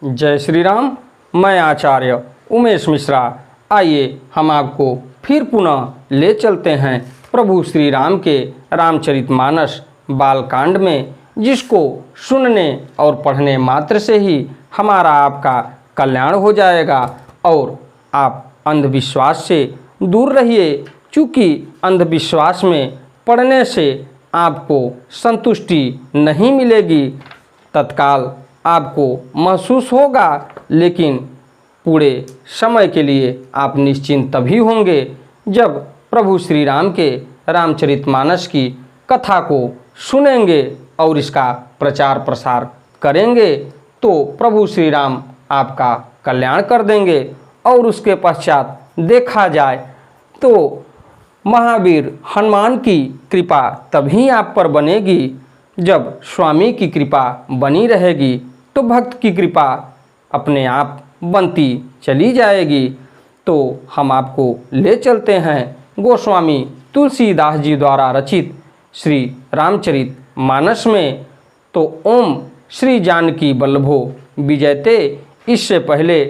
जय श्री राम। मैं आचार्य उमेश मिश्रा। आइए हम आपको फिर पुनः ले चलते हैं प्रभु श्री राम के रामचरितमानस बालकांड में, जिसको सुनने और पढ़ने मात्र से ही हमारा आपका कल्याण हो जाएगा और आप अंधविश्वास से दूर रहिए, क्योंकि अंधविश्वास में पढ़ने से आपको संतुष्टि नहीं मिलेगी। तत्काल आपको महसूस होगा, लेकिन पूरे समय के लिए आप निश्चिंत तभी होंगे जब प्रभु श्री राम के रामचरितमानस की कथा को सुनेंगे और इसका प्रचार प्रसार करेंगे, तो प्रभु श्री राम आपका कल्याण कर देंगे। और उसके पश्चात देखा जाए तो महावीर हनुमान की कृपा तभी आप पर बनेगी जब स्वामी की कृपा बनी रहेगी, तो भक्त की कृपा अपने आप बनती चली जाएगी। तो हम आपको ले चलते हैं गोस्वामी तुलसीदास जी द्वारा रचित श्री रामचरित मानस में। तो ओम श्री जानकी वल्लभो विजयते, इससे पहले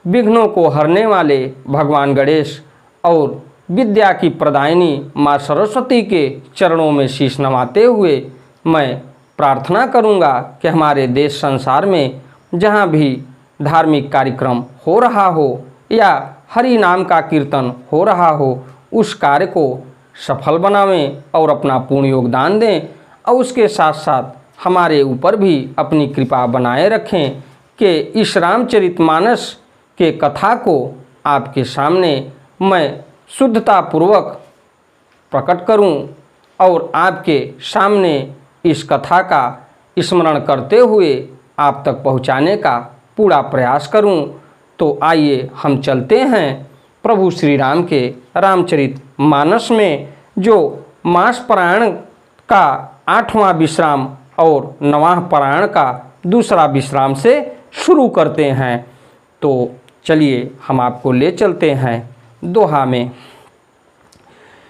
विघ्नों को हरने वाले भगवान गणेश और विद्या की प्रदायिनी माँ सरस्वती के चरणों में शीश नवाते हुए मैं प्रार्थना करूँगा कि हमारे देश संसार में जहाँ भी धार्मिक कार्यक्रम हो रहा हो या हरि नाम का कीर्तन हो रहा हो, उस कार्य को सफल बनावें और अपना पूर्ण योगदान दें, और उसके साथ साथ हमारे ऊपर भी अपनी कृपा बनाए रखें कि इस रामचरितमानस के कथा को आपके सामने मैं शुद्धतापूर्वक प्रकट करूं और आपके सामने इस कथा का स्मरण करते हुए आप तक पहुंचाने का पूरा प्रयास करूं। तो आइए हम चलते हैं प्रभु श्री राम के रामचरित मानस में, जो मास पारायण का 8वां विश्राम और 9वां पारायण का दूसरा विश्राम से शुरू करते हैं। तो चलिए हम आपको ले चलते हैं दोहा में।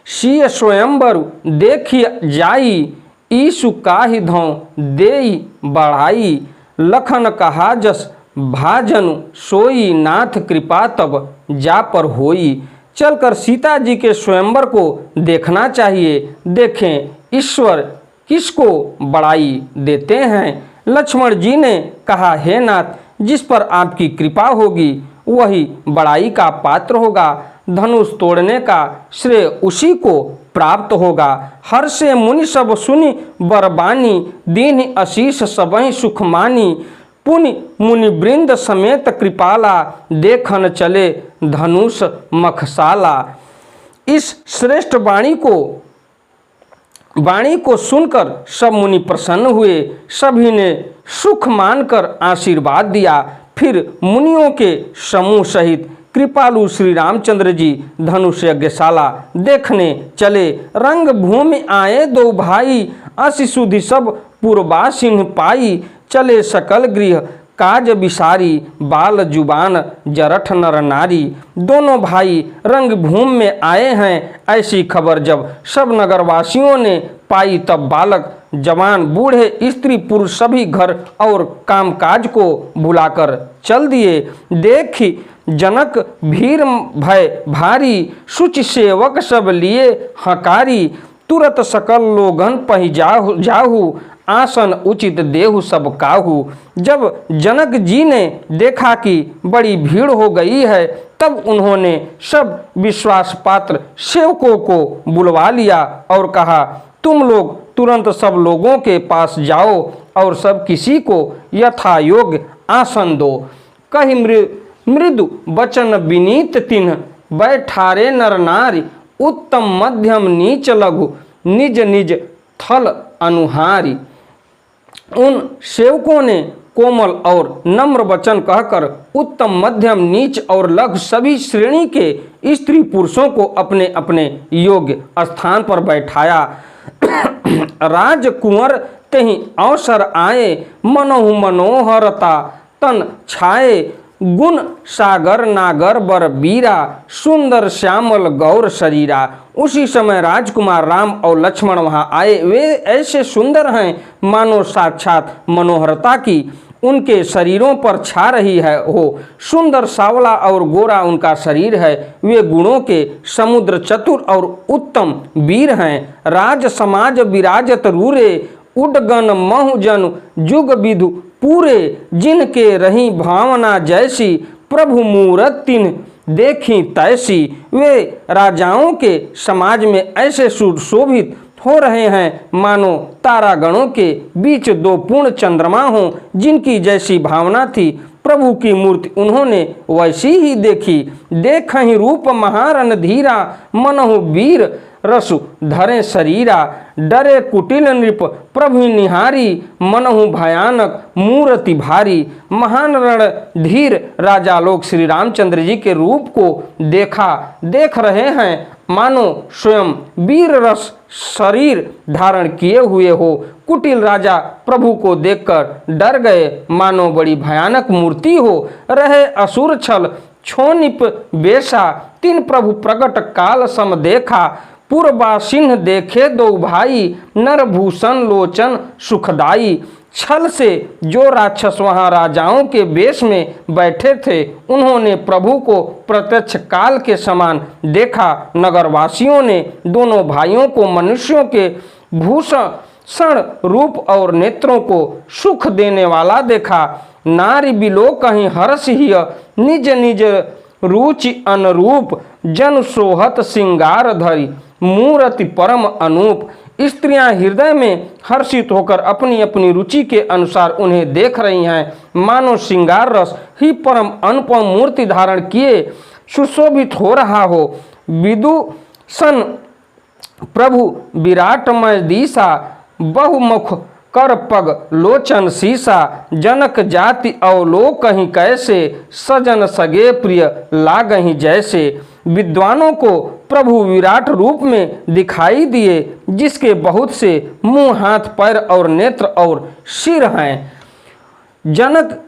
सिय स्वयंवर देखी जाई, ईसु काहि धौं देई बढ़ाई, लखन कहा जस भाजनु सोई, नाथ कृपा तब जा पर होई। चलकर सीता जी के स्वयंवर को देखना चाहिए। देखें ईश्वर किसको बड़ाई देते हैं। लक्ष्मण जी ने कहा, हे नाथ, जिस पर आपकी कृपा होगी वही बड़ाई का पात्र होगा। धनुष तोड़ने का श्रेय उसी को प्राप्त होगा। हर से मुनि सब सुनी बरबानी, दीन आशीष सबहि सुख मानी। पुनि मुनि वृंद समेत कृपाला, देखन चले धनुष मखसाला। इस श्रेष्ठ वाणी को सुनकर सब मुनि प्रसन्न हुए। सभी ने सुख मानकर आशीर्वाद दिया। फिर मुनियों के समूह सहित कृपालु श्री रामचंद्र जी धनुष यज्ञशाला देखने चले। रंग भूमि आए दो भाई, असी सुधि सब पूर्वासिन पाई। चले सकल गृह काज विसारी, बाल जुबान जरठ नर नारी। दोनों भाई रंग भूमि में आए हैं, ऐसी खबर जब सब नगरवासियों ने पाई, तब बालक जवान बूढ़े स्त्री पुरुष सभी घर और कामकाज को भुलाकर चल दिए। देखी जनक भीर भय भारी, शुचि सेवक सब लिए हकारी। तुरत सकल लोगन पहि जाहु, आसन उचित देहु सब काहू। जब जनक जी ने देखा कि बड़ी भीड़ हो गई है, तब उन्होंने सब विश्वास पात्र सेवकों को बुलवा लिया और कहा, तुम लोग तुरंत सब लोगों के पास जाओ और सब किसी को यथा योग्य आसन दो। कहि मृदु वचन विनीत तिन्ह, बैठारे नर नारी। उत्तम मध्यम नीच लघु, निज निज थल अनुहारी। उन सेवकों ने कोमल और नम्र वचन कहकर उत्तम मध्यम नीच और लघु सभी श्रेणी के स्त्री पुरुषों को अपने अपने योग्य स्थान पर बैठाया। राजकुंवर तेहि अवसर आए, मनोहु मनोहरता तन छाए। गुण सागर नागर बर बीरा, सुंदर श्यामल गौर शरीरा। उसी समय राजकुमार राम और लक्ष्मण वहां आए। वे ऐसे सुंदर हैं मानो साक्षात मनोहरता की उनके शरीरों पर छा रही है हो। सुंदर सावला और गोरा उनका शरीर है। वे गुणों के समुद्र, चतुर और उत्तम वीर हैं। राज समाज विराजत रूरे, उडगन महुजन जुग विधु पूरे। जिनके रही भावना जैसी, प्रभु मूरत तिन देखी तैसी। वे राजाओं के समाज में ऐसे सुशोभित हो रहे हैं मानो तारागणों के बीच दो पूर्ण चंद्रमा हों। जिनकी जैसी भावना थी, प्रभु की मूर्ति उन्होंने वैसी ही देखी। देखहि रूप महारन धीरा, मनहु वीर रसु धरे शरीरा। डरे कुटिल नृप प्रभु निहारी, मनहु भयानक मूर्ति भारी। महान रणधीर राजा लोग श्री रामचंद्र जी के रूप को देख रहे हैं मानो स्वयं वीर रस शरीर धारण किए हुए हो। कुटिल राजा प्रभु को देखकर डर गए मानो बड़ी भयानक मूर्ति हो। रहे असुर छल छोनिप बेशा, तीन प्रभु प्रगट काल सम देखा। पूर्वा सिंह देखे दो भाई, नरभूषण लोचन सुखदाई। छल से जो राक्षस वहां राजाओं के वेश में बैठे थे, उन्होंने प्रभु को प्रत्यक्ष काल के समान देखा। नगरवासियों ने दोनों भाइयों को मनुष्यों के भूषण रूप और नेत्रों को सुख देने वाला देखा। नारी बिलो कहीं हर्ष ही, निज निज रुचि अनुरूप। जन सोहत सिंगार धरी, मूर्ति परम अनूप। स्त्रियां हृदय में हर्षित होकर अपनी अपनी रुचि के अनुसार उन्हें देख रही हैं, मानो श्रृंगार रस ही परम अनुपम मूर्ति धारण किए सुशोभित हो रहा हो। विदूषण प्रभु विराटमय दिशा, बहुमुख कर पग लोचन सीसा। जनक जाति अवलोक कहीं कैसे, सजन सगे प्रिय लागहि जैसे। विद्वानों को प्रभु विराट रूप में दिखाई दिए, जिसके बहुत से मुंह, हाथ, पैर और नेत्र और सिर हैं। जनक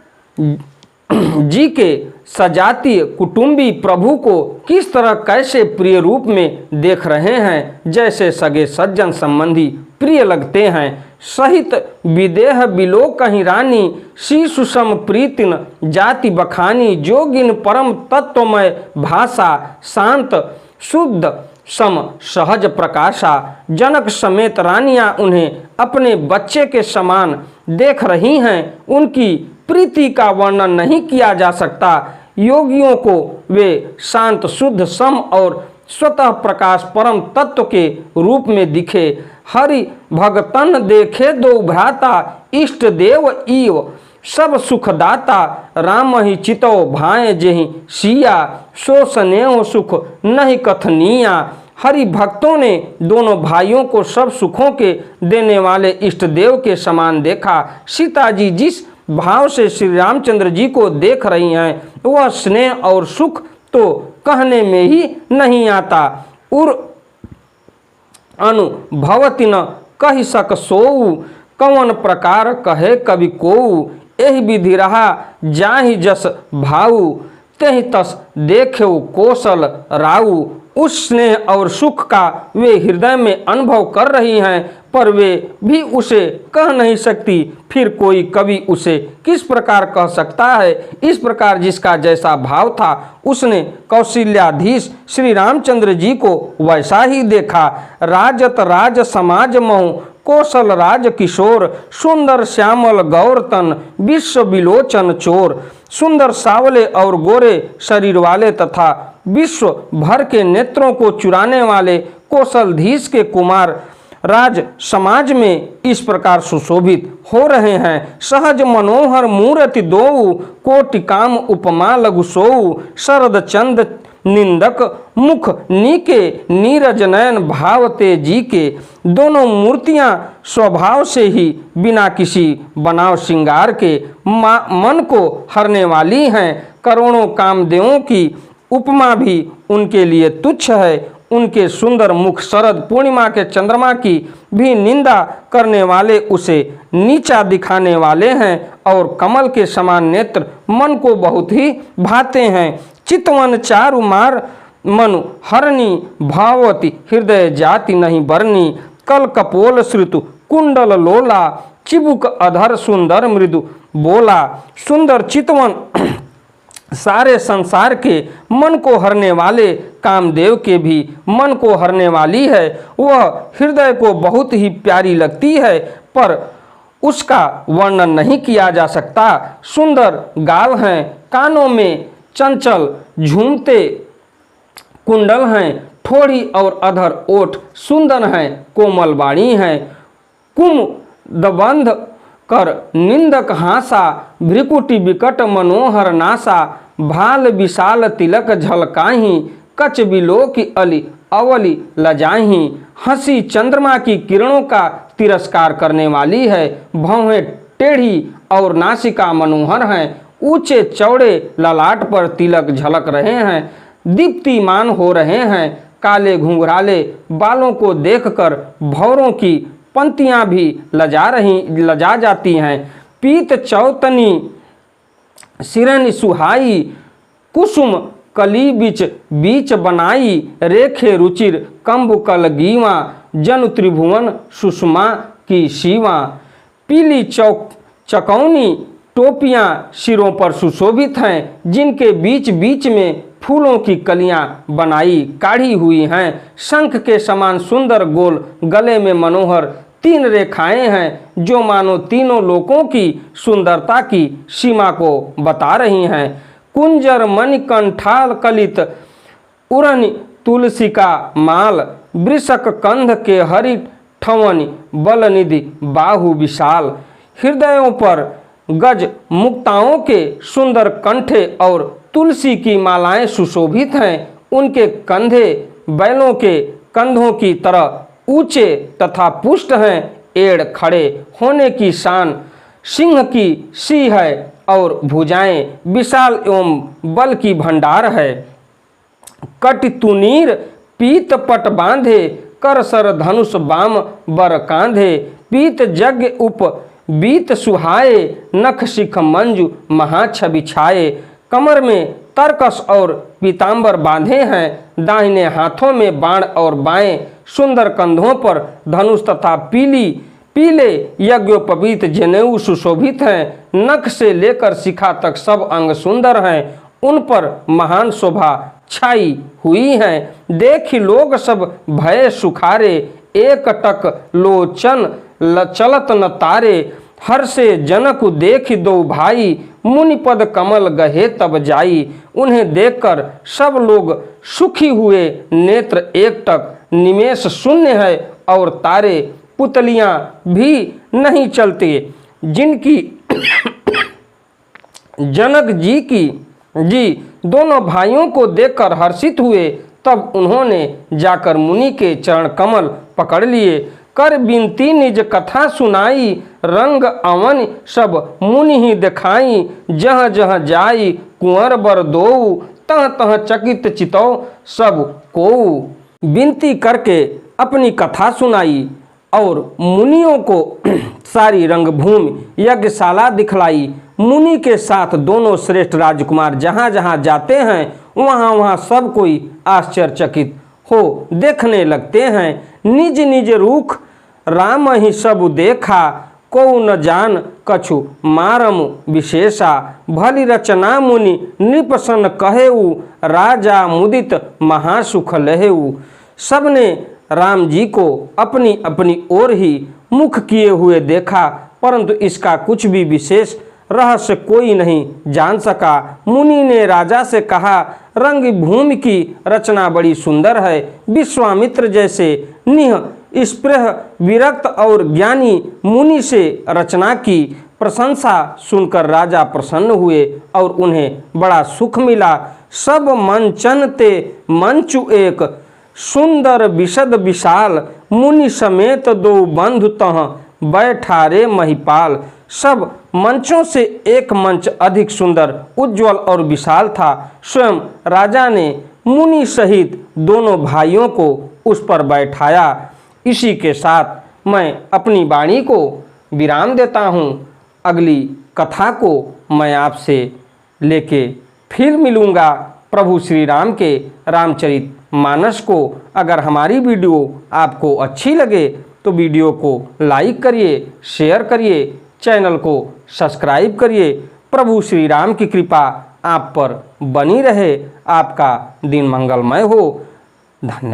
जी के सजातीय कुटुंबी प्रभु को किस तरह कैसे प्रिय रूप में देख रहे हैं, जैसे सगे सज्जन संबंधी प्रिय लगते हैं। सहित विदेह बिलो कहीं रानी, शिशु सम प्रीतिन जाति बखानी। जोगिन परम तत्वमय भाषा, शांत शुद्ध सम सहज प्रकाशा। जनक समेत रानियां उन्हें अपने बच्चे के समान देख रही हैं। उनकी प्रीति का वर्णन नहीं किया जा सकता। योगियों को वे शांत शुद्ध सम और स्वतः प्रकाश परम तत्व के रूप में दिखे। हरि भगतन देखे दो भ्राता, इष्ट देव ईव सब सुखदाता। राम ही चितो भाए जेहि सिया, सो स्नेह सुख नहीं कथनिया। हरि भक्तों ने दोनों भाइयों को सब सुखों के देने वाले इष्ट देव के समान देखा। सीता जी जिस भाव से श्री रामचंद्र जी को देख रही हैं, वह स्नेह और सुख तो कहने में ही नहीं आता। उर अनुभवति न कहि सक सोऊ, कौन प्रकार कहे कवि कोऊ। एहि विधि रहा जाहि जस भाऊ, तेहि तस देखेऊ कौशल राऊ। उस स्नेह और सुख का वे हृदय में अनुभव कर रही हैं, पर वे भी उसे कह नहीं सकती। फिर कोई कवि उसे किस प्रकार कह सकता है। इस प्रकार जिसका जैसा भाव था, उसने कौशल्याधीश श्री रामचंद्र जी को वैसा ही देखा। राजत राज समाज महु, कौशल राज किशोर। सुंदर श्यामल गौरतन, विश्व विलोचन चोर। सुंदर सावले और गोरे शरीर वाले तथा विश्व भर के नेत्रों को चुराने वाले कौशलधीश के कुमार राज समाज में इस प्रकार सुशोभित हो रहे हैं। सहज मनोहर मूर्ति दोऊ, कोटि काम उपमा लघु सोऊ। शरद चंद निंदक मुख नीके, नीरज नयन भावते जी के। दोनों मूर्तियां स्वभाव से ही बिना किसी बनाव श्रृंगार के मन को हरने वाली हैं। करोड़ों कामदेवों की उपमा भी उनके लिए तुच्छ है। उनके सुंदर मुख शरद पूर्णिमा के चंद्रमा की भी निंदा करने वाले उसे नीचा दिखाने वाले हैं, और कमल के समान नेत्र मन को बहुत ही भाते हैं। चितवन चारु मार मनु हरणी, भावती हृदय जाति नहीं बरनी। कल कपोल श्रुतु कुंडल लोला, चिबुक अधर सुंदर मृदु बोला, सुंदर चितवन सारे संसार के मन को हरने वाले कामदेव के भी मन को हरने वाली है। वह हृदय को बहुत ही प्यारी लगती है, पर उसका वर्णन नहीं किया जा सकता। सुंदर गाल हैं, कानों में चंचल झूमते कुंडल हैं, ठोड़ी और अधर ओठ सुंदर हैं, कोमल वाणी है। कुमदबंध कर निंदक हासा, भ्रिकुटि विकट मनोहर नासा, भाल विशाल तिलक झलकाही, कच बिलोकी अली अवली लजाही। हंसी चंद्रमा की किरणों का तिरस्कार करने वाली है, भौहें टेढ़ी और नासिका मनोहर हैं, ऊंचे चौड़े ललाट पर तिलक झलक रहे हैं, दीप्तिमान हो रहे हैं। काले बालों को देखकर भौरों की पंक्तियां भी लजा जाती हैं। पीत चौतनी सिरन सुहाई, कुसुम कली बीच बीच बनाई, रेखे रुचिर कंब कल गीवा, जन त्रिभुवन सुषमा की शिवा। पीली चकौनी टोपियां सिरों पर सुशोभित हैं, जिनके बीच बीच में फूलों की कलियां बनाई काढ़ी हुई हैं। शंख के समान सुंदर गोल गले में मनोहर 3 रेखाएं हैं, जो मानो तीनों लोकों की सुंदरता की सीमा को बता रही हैं। कुंजर मणिकंठाल कलित उरन तुलसी का माल, वृषक कंध के हरि ठवनि बलनिधि बाहु विशाल। हृदयों पर गज मुक्ताओं के सुंदर कंठे और तुलसी की मालाएं सुशोभित हैं। उनके कंधे बैलों के कंधों की तरह ऊंचे तथा पुष्ट हैं। एड़ खड़े होने की शान सिंह की सी है और भुजाएं विशाल एवं बल की भंडार है। कटितुनीर पीत पट बांधे, कर सर धनुष बाम बर कांधे। पीत यज्ञ उप बीत सुहाए, नख शिख मंजु महाछवि छाए। कमर में तरकस और पीतांबर बांधे हैं, दाहिने हाथों में बाण और बाएं सुंदर कंधों पर धनुष तथा पीले यज्ञोपवीत जनेऊ सुशोभित हैं। नख से लेकर शिखा तक सब अंग सुंदर हैं, उन पर महान शोभा छाई हुई है। देख लोग सब भय सुखारे, एक टक लोचन चलत न तारे। हर से जनक देख दो भाई, मुनिपद कमल गहे तब जाई। उन्हें देखकर सब लोग सुखी हुए, नेत्र एकटक निमेष शून्य है और तारे पुतलियां भी नहीं चलते। जिनकी जनक जी दोनों भाइयों को देखकर हर्षित हुए, तब उन्होंने जाकर मुनि के चरण कमल पकड़ लिए। कर बिनती निज कथा सुनाई, रंग अवन सब मुनि ही दिखाई। जह जह जाई कुंवर बर दोऊ, तह तह चकित चितौ सब कोऊ। विनती करके अपनी कथा सुनाई और मुनियों को सारी रंगभूमि यज्ञशाला दिखलाई। मुनि के साथ दोनों श्रेष्ठ राजकुमार जहाँ जहाँ जाते हैं, वहाँ वहाँ सब कोई आश्चर्यचकित हो देखने लगते हैं। निज निज रूख राम ही सब देखा, को न जान कछु मारम विशेषा। भली रचना मुनि नृपसन कहेऊ, राजा मुदित महासुख लहेऊ। सबने राम जी को अपनी अपनी ओर ही मुख किए हुए देखा, परंतु इसका कुछ भी विशेष रहस्य कोई नहीं जान सका। मुनि ने राजा से कहा, रंग भूमि की रचना बड़ी सुंदर है। विश्वामित्र जैसे निह स्पृह विरक्त और ज्ञानी मुनि से रचना की प्रशंसा सुनकर राजा प्रसन्न हुए और उन्हें बड़ा सुख मिला। सब मंचन ते मंचु एक, सुंदर विशद विशाल। मुनि समेत दो बंधु तह बैठारे महिपाल। सब मंचों से एक मंच अधिक सुंदर, उज्जवल और विशाल था। स्वयं राजा ने मुनि सहित दोनों भाइयों को उस पर बैठाया। इसी के साथ मैं अपनी वाणी को विराम देता हूँ। अगली कथा को मैं आपसे लेके फिर मिलूँगा। प्रभु श्री राम के रामचरित मानस को अगर हमारी वीडियो आपको अच्छी लगे तो वीडियो को लाइक करिए, शेयर करिए, चैनल को सब्सक्राइब करिए। प्रभु श्री राम की कृपा आप पर बनी रहे। आपका दिन मंगलमय हो। धन्यवाद।